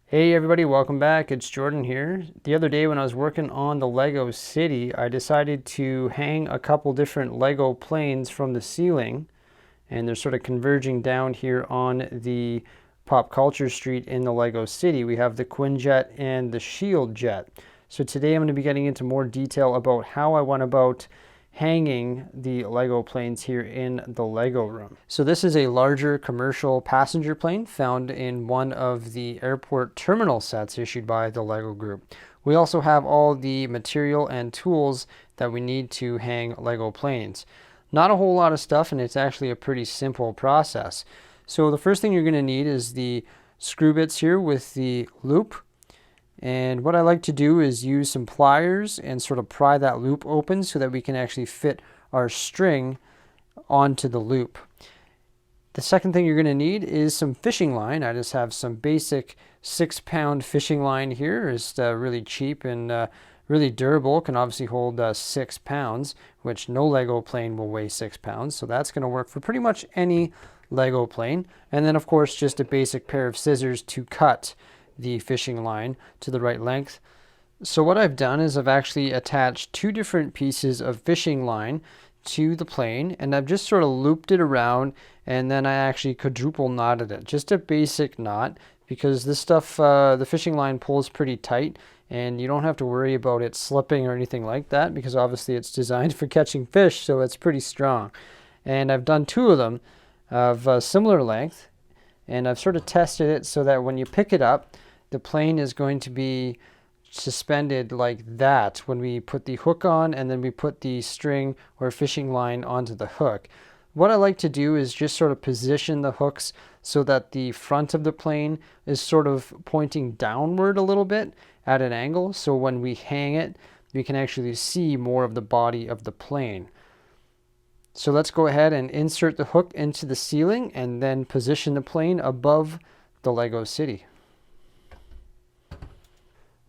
Hey everybody, welcome back. It's Jordan here. The other day when I was working on the Lego city, I decided to hang a couple different Lego planes from the ceiling, and they're sort of converging down here on the Pop Culture Street in the Lego city. We have the Quinjet and the Shield Jet. So today I'm going to be getting into more detail about how I went about hanging the Lego planes here in the Lego room. So this is a larger commercial passenger plane found in one of the airport terminal sets issued by the Lego Group. We also have all the material and tools that we need to hang Lego planes. Not a whole lot of stuff, and it's actually a pretty simple process. So the first thing you're going to need is the screw bits here with the loop. And what I like to do is use some pliers and sort of pry that loop open so that we can actually fit our string onto the loop. The second thing you're going to need is some fishing line. I just have some basic 6-pound fishing line here. It's really cheap and really durable. Can obviously hold 6 pounds, which no Lego plane will weigh 6 pounds. So that's going to work for pretty much any Lego plane. And then of course just a basic pair of scissors to cut the fishing line to the right length. So what I've done is I've actually attached two different pieces of fishing line to the plane, and I've just sort of looped it around, and then I actually quadruple knotted it. Just a basic knot, because this stuff, the fishing line pulls pretty tight, and you don't have to worry about it slipping or anything like that, because obviously it's designed for catching fish, so it's pretty strong. And I've done two of them of similar length, and I've sort of tested it so that when you pick it up, the plane is going to be suspended like that when we put the hook on, and then we put the string or fishing line onto the hook. What I like to do is just sort of position the hooks so that the front of the plane is sort of pointing downward a little bit at an angle, so when we hang it, we can actually see more of the body of the plane. So let's go ahead and insert the hook into the ceiling and then position the plane above the Lego city.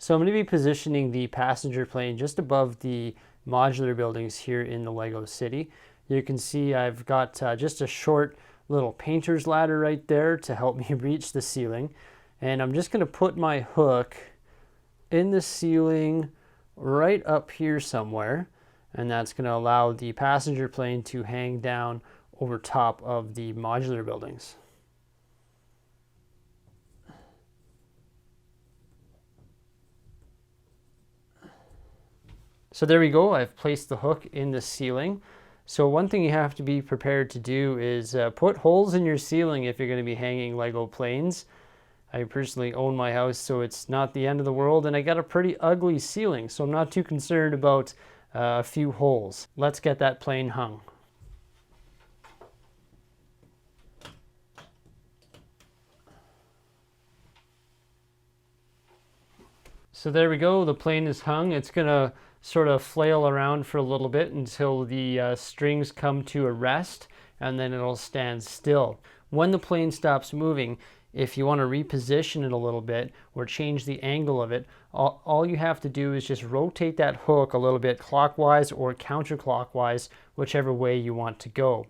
So I'm going to be positioning the passenger plane just above the modular buildings here in the Lego city. You can see I've got just a short little painter's ladder right there to help me reach the ceiling. And I'm just going to put my hook in the ceiling right up here somewhere. And that's going to allow the passenger plane to hang down over top of the modular buildings. So there we go, I've placed the hook in the ceiling. So one thing you have to be prepared to do is put holes in your ceiling if you're going to be hanging Lego planes. I personally own my house, so it's not the end of the world, and I got a pretty ugly ceiling, so I'm not too concerned about a few holes. Let's get that plane hung. So there we go, the plane is hung. It's going to sort of flail around for a little bit until the strings come to a rest, and then it'll stand still. When the plane stops moving, if you want to reposition it a little bit or change the angle of it, all you have to do is just rotate that hook a little bit clockwise or counterclockwise, whichever way you want to go.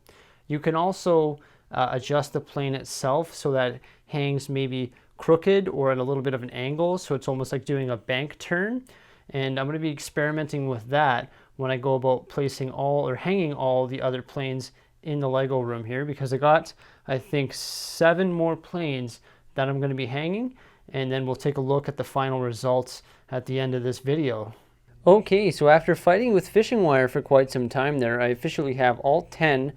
You can also adjust the plane itself so that it hangs maybe crooked or at a little bit of an angle, so it's almost like doing a bank turn. And I'm going to be experimenting with that when I go about placing all or hanging all the other planes in the Lego room here, because I got, I think, 7 more planes that I'm going to be hanging, and then we'll take a look at the final results at the end of this video. Okay, so after fighting with fishing wire for quite some time there, I officially have all 10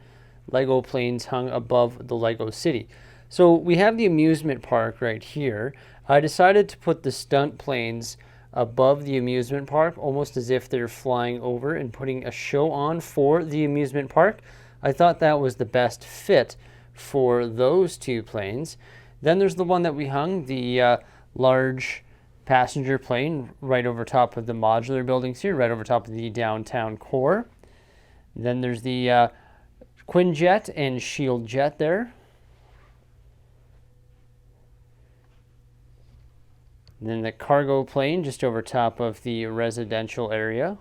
Lego planes hung above the Lego city. So we have the amusement park right here. I decided to put the stunt planes above the amusement park, almost as if they're flying over and putting a show on for the amusement park. I thought that was the best fit for those two planes. Then there's the one that we hung, the large passenger plane right over top of the modular buildings here, right over top of the downtown core. Then there's the Quinjet and Shield Jet there. And then the cargo plane just over top of the residential area.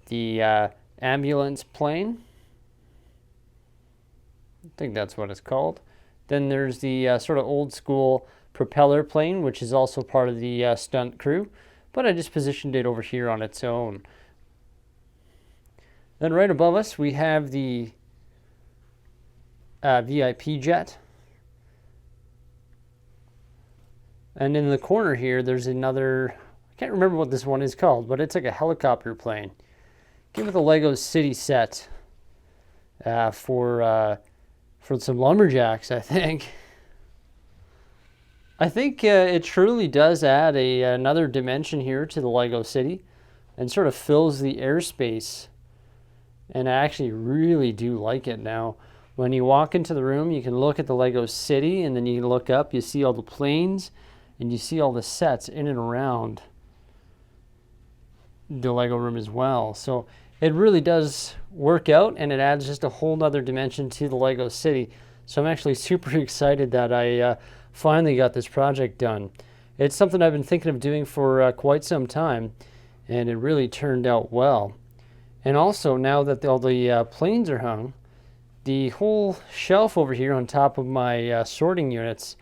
The ambulance plane. I think that's what it's called. Then there's the sort of old school propeller plane, which is also part of the stunt crew, but I just positioned it over here on its own. Then right above us we have the VIP jet. And in the corner here there's another, I can't remember what this one is called, but it's like a helicopter plane. Came with a Lego City set for some lumberjacks, I think. I think it truly does add another dimension here to the Lego City and sort of fills the airspace. And I actually really do like it now. When you walk into the room, you can look at the Lego City, and then you can look up, you see all the planes, and you see all the sets in and around the Lego room as well. So it really does work out, and it adds just a whole nother dimension to the Lego City. So I'm actually super excited that I finally got this project done. It's something I've been thinking of doing for quite some time, and it really turned out well. And also, now that all the planes are hung, the whole shelf over here on top of my sorting units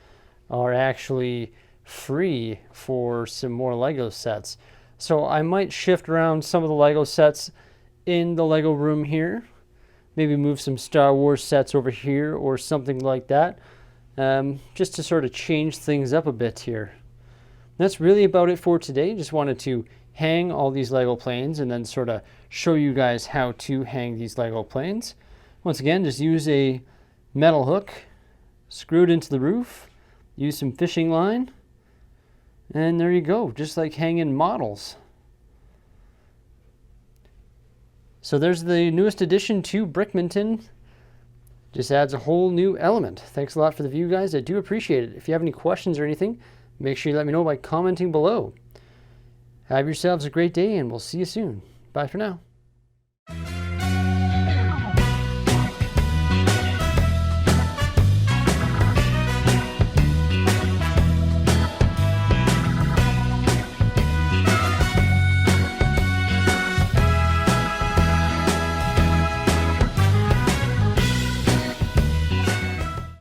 are actually free for some more Lego sets. So I might shift around some of the Lego sets in the Lego room here. Maybe move some Star Wars sets over here or something like that. Just to sort of change things up a bit here. That's really about it for today. Just wanted to hang all these Lego planes and then sort of show you guys how to hang these Lego planes. Once again, just use a metal hook, screw it into the roof, use some fishing line, and there you go, just like hanging models. So there's the newest addition to Brickminton. Just adds a whole new element. Thanks a lot for the view, guys. I do appreciate it. If you have any questions or anything, make sure you let me know by commenting below. Have yourselves a great day, and we'll see you soon. Bye for now.